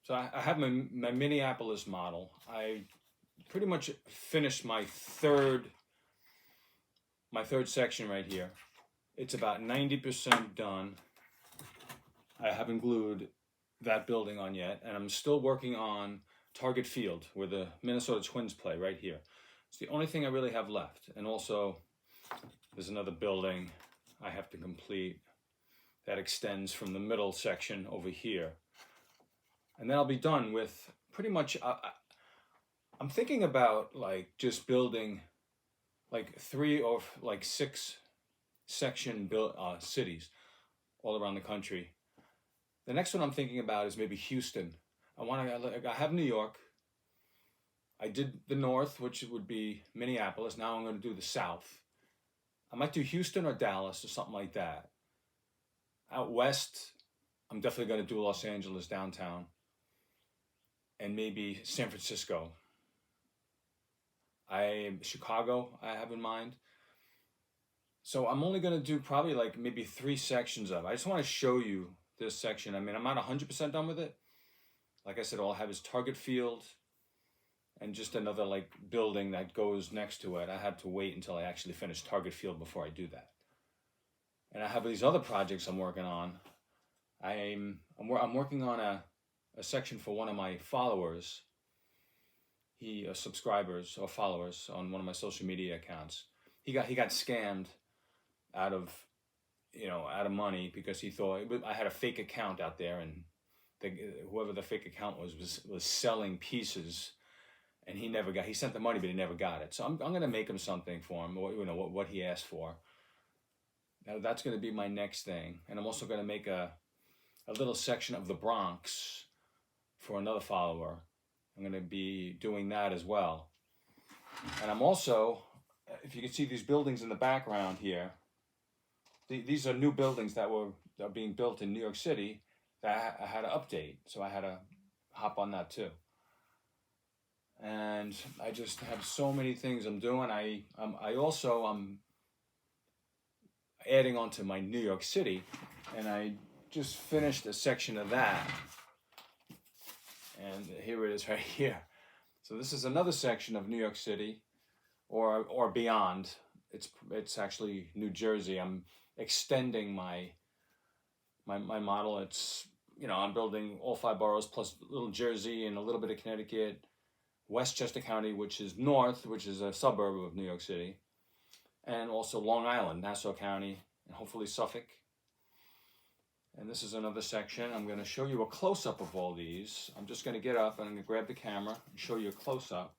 So I have my Minneapolis model. I pretty much finished my third section right here. It's about 90% done. I haven't glued that building on yet, and I'm still working on Target Field, where the Minnesota Twins play, right here. It's the only thing I really have left. And also, there's another building I have to complete that extends from the middle section over here. And then I'll be done with pretty much, I'm thinking about like just building like 3 or like 6 section cities all around the country. The next one I'm thinking about is maybe Houston. I have New York. I did the north, which would be Minneapolis. Now I'm going to do the south. I might do Houston or Dallas or something like that. Out west, I'm definitely going to do Los Angeles downtown. And maybe San Francisco. Chicago, I have in mind. So I'm only going to do probably like maybe 3 sections of it. I just want to show you this section. I mean, I'm not 100% done with it. Like I said, all I have is Target Field and just another like building that goes next to it. I had to wait until I actually finish Target Field before I do that. And I have these other projects I'm working on. I'm working on a section for one of my followers. Subscribers or followers on one of my social media accounts. He got scammed out of money because he thought I had a fake account out there, and whoever the fake account was selling pieces, and he sent the money, but he never got it. So I'm going to make him something for him, what he asked for. Now that's going to be my next thing, and I'm also going to make a little section of the Bronx for another follower. I'm going to be doing that as well. And I'm also, if you can see these buildings in the background here, these are new buildings that are being built in New York City that I had to update. So I had to hop on that too. And I just have so many things I'm doing. I'm adding on to my New York City, and I just finished a section of that. And here it is right here. So this is another section of New York City, or beyond. It's actually New Jersey. I'm extending my model. It's, I'm building all 5 boroughs plus little Jersey and a little bit of Connecticut, Westchester County, which is north, which is a suburb of New York City, and also Long Island, Nassau County, and hopefully Suffolk. And this is another section. I'm going to show you a close-up of all these. I'm just going to get up and I'm going to grab the camera and show you a close-up.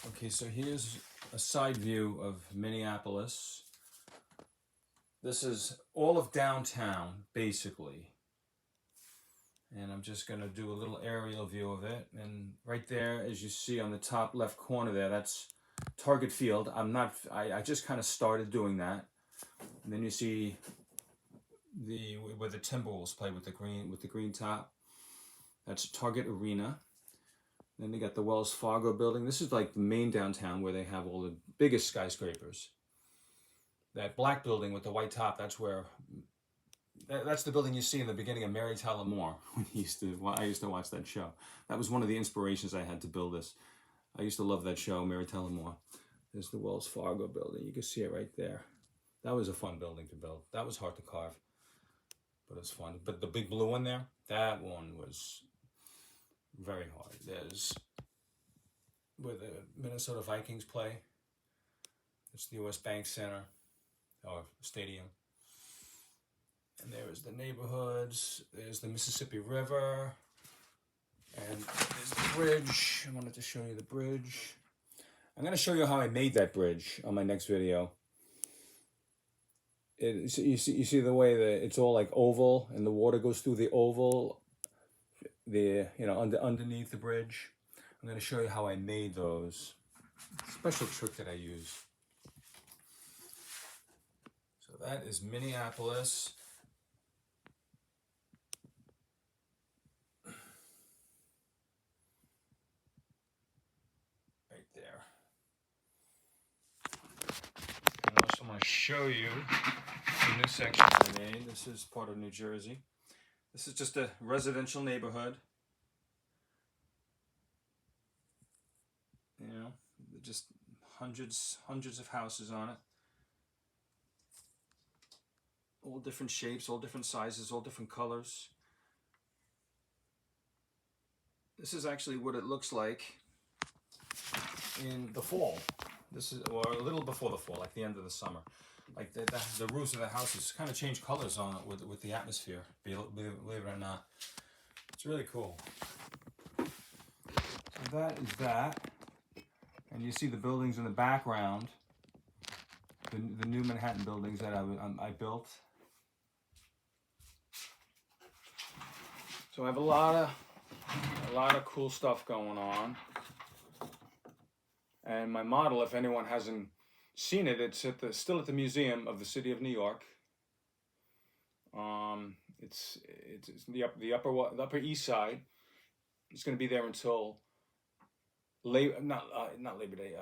Okay, so here's a side view of Minneapolis. This is all of downtown, basically. And I'm just going to do a little aerial view of it. And right there, as you see on the top left corner there, that's Target Field. I just kind of started doing that. And then you see where the Timberwolves play with the green top. That's Target Arena. Then they got the Wells Fargo building. This is like the main downtown where they have all the biggest skyscrapers. That black building with the white top, that's the building you see in the beginning of Mary Tyler Moore. I used to watch that show. That was one of the inspirations I had to build this. I used to love that show, Mary Tyler Moore. There's the Wells Fargo building. You can see it right there. That was a fun building to build. That was hard to carve, but it was fun. But the big blue one there, that one was very hard. There's where the Minnesota Vikings play. It's the U.S. Bank Center or Stadium. And there's the neighborhoods, there's the Mississippi River, and there's the bridge. I wanted to show you the bridge. I'm going to show you how I made that bridge on my next video. You see the way that it's all like oval, and the water goes through the oval, underneath the bridge. I'm going to show you how I made those. Special trick that I use. So that is Minneapolis. Right there. show you the new section I made. This is part of New Jersey. This is just a residential neighborhood. You know, just hundreds of houses on it. All different shapes, all different sizes, all different colors. This is actually what it looks like in the fall. This is, or a little before the fall, like the end of the summer. Like the roofs of the houses kind of change colors on it with the atmosphere, believe it or not. It's really cool. So that is that. And you see the buildings in the background, the new Manhattan buildings that I built. So I have a lot of cool stuff going on. And my model, if anyone hasn't seen it, it's still at the Museum of the City of New York. It's the Upper East Side. It's going to be there until not Labor Day,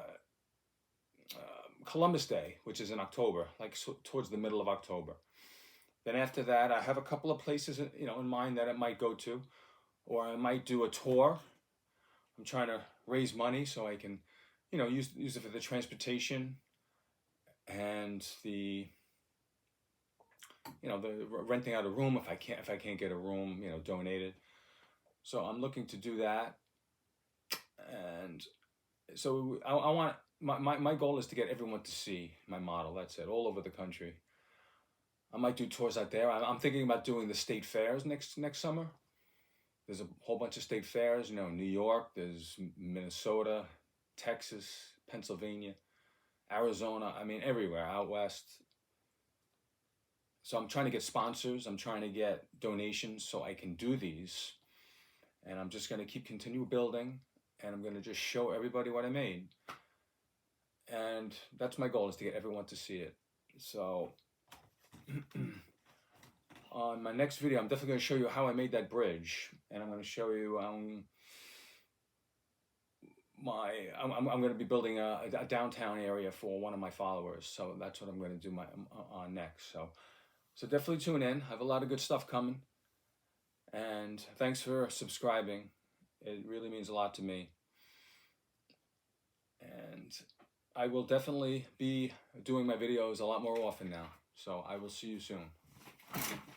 Columbus Day, which is in October, like towards the middle of October. Then after that, I have a couple of places in mind that I might go to, or I might do a tour. I'm trying to raise money so I can, use it for the transportation and the renting out a room if I can't get a room, donated. So I'm looking to do that, and so I want my goal is to get everyone to see my model. That's it, all over the country. I might do tours out there. I'm thinking about doing the state fairs next summer. There's a whole bunch of state fairs, New York, there's Minnesota, Texas, Pennsylvania, Arizona, everywhere out west. So I'm trying to get sponsors, I'm trying to get donations so I can do these. And I'm just going to continue building, and I'm going to just show everybody what I made. And that's my goal, is to get everyone to see it. So on my next video, I'm definitely going to show you how I made that bridge, and I'm going to show you I'm going to be building a downtown area for one of my followers. So that's what I'm going to do on next. So definitely tune in. I have a lot of good stuff coming, and thanks for subscribing. It really means a lot to me, and I will definitely be doing my videos a lot more often now. So I will see you soon.